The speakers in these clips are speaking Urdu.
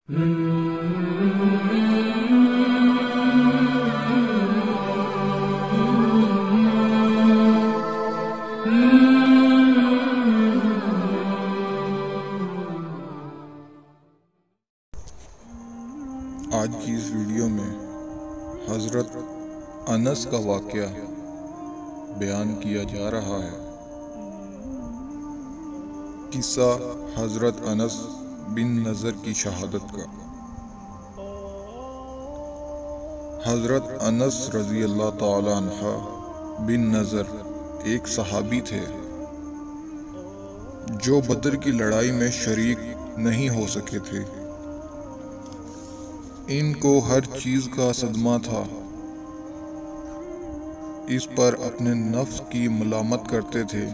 آج کی اس ویڈیو میں حضرت انس کا واقعہ بیان کیا جا رہا ہے۔ قصہ حضرت انس بن نضر کی شہادت کا۔ حضرت انس رضی اللہ تعالی عنہ بن نضر ایک صحابی تھے جو بدر کی لڑائی میں شریک نہیں ہو سکے تھے۔ ان کو ہر چیز کا صدمہ تھا، اس پر اپنے نفس کی ملامت کرتے تھے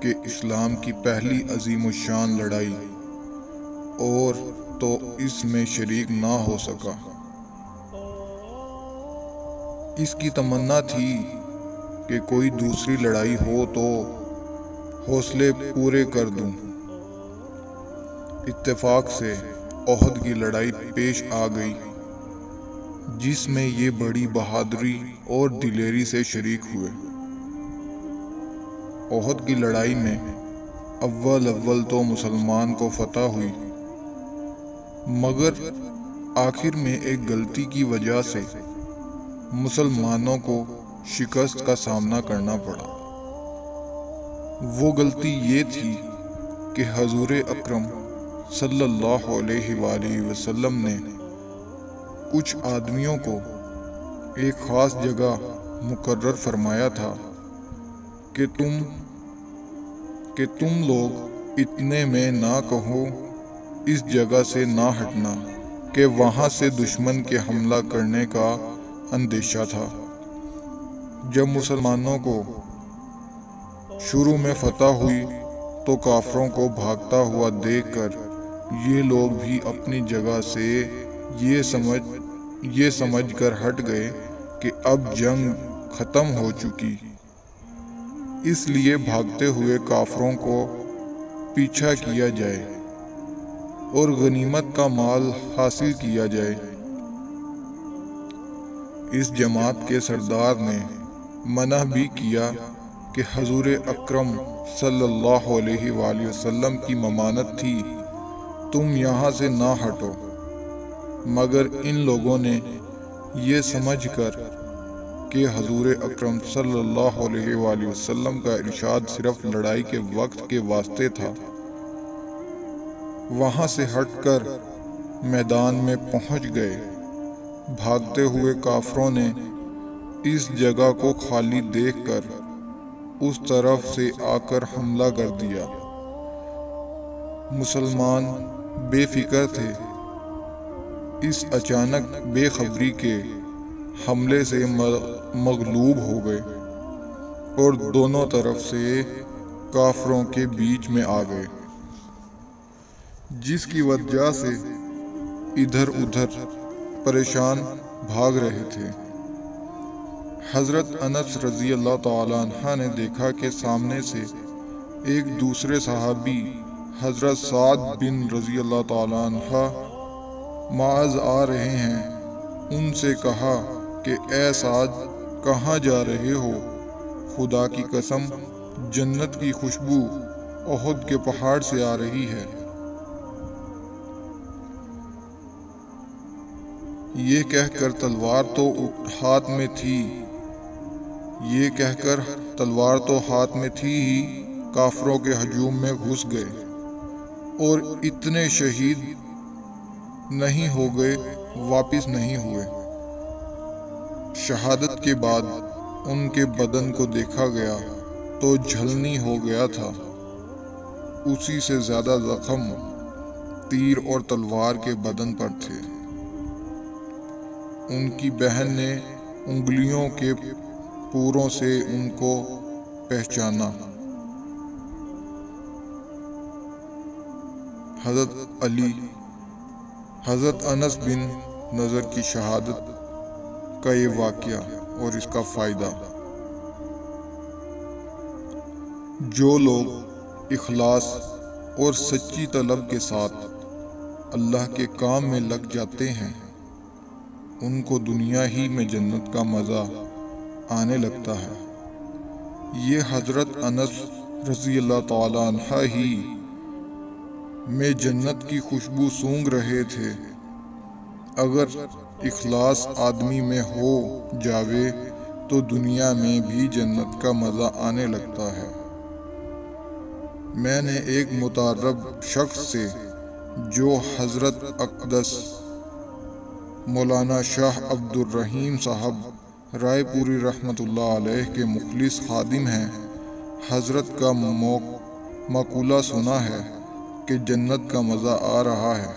کہ اسلام کی پہلی عظیم الشان لڑائی اور تو اس میں شریک نہ ہو سکا۔ اس کی تمنا تھی کہ کوئی دوسری لڑائی ہو تو حوصلے پورے کر دوں۔ اتفاق سے احد کی لڑائی پیش آ گئی، جس میں یہ بڑی بہادری اور دلیری سے شریک ہوئے۔ احد کی لڑائی میں اول تو مسلمان کو فتح ہوئی، مگر آخر میں ایک غلطی کی وجہ سے مسلمانوں کو شکست کا سامنا کرنا پڑا۔ وہ غلطی یہ تھی کہ حضور اکرم صلی اللہ علیہ وآلہ وسلم نے کچھ آدمیوں کو ایک خاص جگہ مقرر فرمایا تھا کہ تم لوگ اتنے میں نہ کہو، اس جگہ سے نہ ہٹنا، کہ وہاں سے دشمن کے حملہ کرنے کا اندیشہ تھا۔ جب مسلمانوں کو شروع میں فتح ہوئی تو کافروں کو بھاگتا ہوا دیکھ کر یہ لوگ بھی اپنی جگہ سے یہ سمجھ کر ہٹ گئے کہ اب جنگ ختم ہو چکی، اس لیے بھاگتے ہوئے کافروں کو پیچھا کیا جائے اور غنیمت کا مال حاصل کیا جائے۔ اس جماعت کے سردار نے منع بھی کیا کہ حضور اکرم صلی اللہ علیہ وآلہ وسلم کی ممانت تھی تم یہاں سے نہ ہٹو، مگر ان لوگوں نے یہ سمجھ کر کہ حضور اکرم صلی اللہ علیہ وآلہ وسلم کا ارشاد صرف لڑائی کے وقت کے واسطے تھا، وہاں سے ہٹ کر میدان میں پہنچ گئے۔ بھاگتے ہوئے کافروں نے اس جگہ کو خالی دیکھ کر اس طرف سے آ کر حملہ کر دیا۔ مسلمان بے فکر تھے، اس اچانک بے خبری کے حملے سے مغلوب ہو گئے اور دونوں طرف سے کافروں کے بیچ میں آ گئے، جس کی وجہ سے ادھر ادھر پریشان بھاگ رہے تھے۔ حضرت انس رضی اللہ تعالی عنہ نے دیکھا کہ سامنے سے ایک دوسرے صحابی حضرت سعد بن رضی اللہ تعالی عنہ معاذ آ رہے ہیں۔ ان سے کہا کہ اے سعد، کہاں جا رہے ہو؟ خدا کی قسم، جنت کی خوشبو احد کے پہاڑ سے آ رہی ہے۔ یہ کہہ کر تلوار تو ہاتھ میں تھی ہی کافروں کے ہجوم میں گھس گئے اور اتنے شہید نہیں ہو گئے، واپس نہیں ہوئے۔ شہادت کے بعد ان کے بدن کو دیکھا گیا تو جھلنی ہو گیا تھا، اسی سے زیادہ زخم تیر اور تلوار کے بدن پر تھے۔ ان کی بہن نے انگلیوں کے پوروں سے ان کو پہچانا۔ حضرت انس بن نضر کی شہادت کا یہ واقعہ اور اس کا فائدہ۔ جو لوگ اخلاص اور سچی طلب کے ساتھ اللہ کے کام میں لگ جاتے ہیں ان کو دنیا ہی میں جنت کا مزہ آنے لگتا ہے۔ یہ حضرت انس رضی اللہ تعالیٰ عنہ ہی میں جنت کی خوشبو سونگھ رہے تھے۔ اگر اخلاص آدمی میں ہو جاوے تو دنیا میں بھی جنت کا مزہ آنے لگتا ہے۔ میں نے ایک متعارف شخص سے جو حضرت اقدس مولانا شاہ عبد الرحیم صاحب رائے پوری رحمۃ اللہ علیہ کے مخلص خادم ہیں، حضرت کا مقولہ سنا ہے کہ جنت کا مزہ آ رہا ہے۔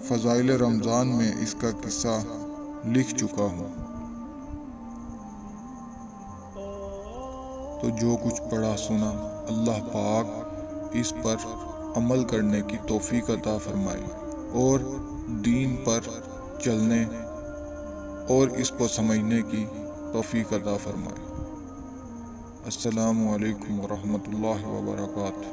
فضائل رمضان میں اس کا قصہ لکھ چکا ہوں۔ تو جو کچھ پڑھا سنا اللہ پاک اس پر عمل کرنے کی توفیق عطا فرمائے اور دین پر چلنے اور اس کو سمجھنے کی توفیق عطا فرمائے۔ السلام علیکم ورحمۃ اللہ وبرکاتہ۔